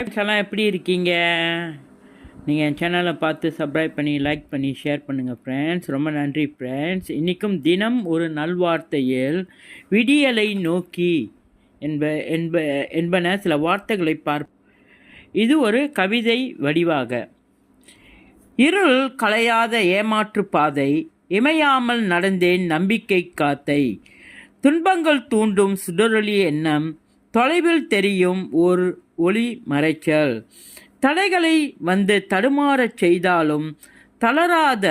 எல்லாம் எப்படி இருக்கீங்க? நீங்கள் என் சேனலை பார்த்து சப்ஸ்கிரைப் பண்ணி லைக் பண்ணி ஷேர் பண்ணுங்கள் ஃப்ரெண்ட்ஸ். ரொம்ப நன்றி ஃப்ரெண்ட்ஸ். இன்றைக்கும் தினம் ஒரு நல்வார்த்தையில் விடியலை நோக்கி என்பன சில வார்த்தைகளை இது ஒரு கவிதை வடிவாக. இருள் களையாத ஏமாற்று பாதை, இமையாமல் நடந்தேன் நம்பிக்கை காத்தை. துன்பங்கள் தூண்டும் சுடரொளி எண்ணம், தொலைவில் தெரியும் ஒரு ஒளி மறைச்சல். தடைகளை வந்து தடுமாறச் செய்தாலும் தளராத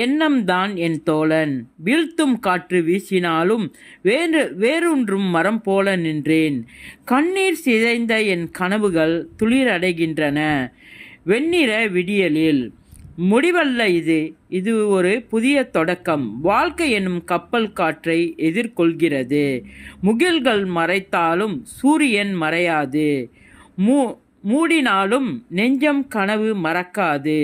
எண்ணம்தான் என் தோழன். வீழ்த்தும் காற்று வீசினாலும் வேறொன்றும் மரம் போல நின்றேன். கண்ணீர் சிதைந்த என் கனவுகள் துளிரடைகின்றன வெண்ணிற விடியலில். முடிவல்ல இது ஒரு புதிய தொடக்கம். வாழ்க்கை எனும் கப்பல் காற்றை எதிர்கொள்கிறது. முகில்கள் மறைத்தாலும் சூரியன் மறையாது. மூடினாலும் நெஞ்சம் கனவு மறக்காது.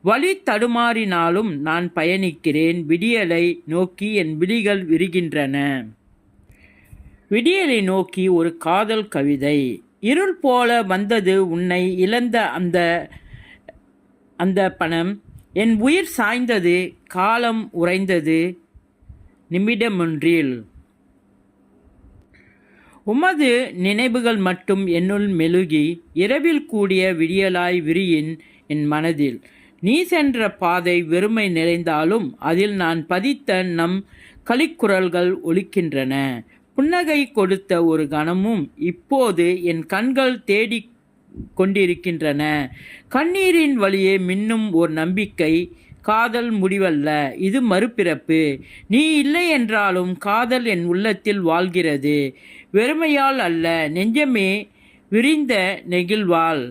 வழி தடுமாறினாலும் நான் பயணிக்கிறேன். விடியலை நோக்கி என் விழிகள் விரிகின்றன. விடியலை நோக்கி ஒரு காதல் கவிதை. இருள் போல வந்தது உன்னை இழந்த அந்த பணம். என் உயிர் சாய்ந்தது, காலம் உறைந்தது நிமிடமொன்றில். உமது நினைவுகள் மட்டும் என்னுள் மெழுகி இரவில் கூடிய விடியலாய் விரியின் என் மனதில். நீ சென்ற பாதை வெறுமை நிறைந்தாலும் அதில் நான் பதித்த நம் களிக்குரல்கள் ஒலிக்கின்றன. புன்னகை கொடுத்த ஒரு கணமும் இப்போது என் கண்கள் தேடி கொண்டிருக்கின்றன. கண்ணீரின் வழியே மின்னும் ஒரு நம்பிக்கை. காதல் முடிவல்ல, இது மறுபிறப்பு. நீ இல்லை என்றாலும் காதல் என் உள்ளத்தில் வாழ்கிறது. வெறுமையால் அல்ல, நெஞ்சமே விரிந்த நெகிழ்வாள்.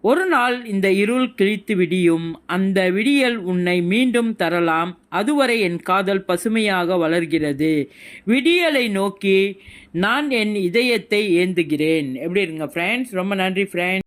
ஒரு நாள் இந்த இருள் கிழித்து விடியும். அந்த விடியல் உன்னை மீண்டும் தரலாம். அதுவரை என் காதல் பசுமையாக வளர்கிறது. விடியலை நோக்கி நான் என் இதயத்தை ஏந்துகிறேன். எப்படி இருங்க ஃப்ரெண்ட்ஸ்? ரொம்ப நன்றி ஃப்ரெண்ட்ஸ்.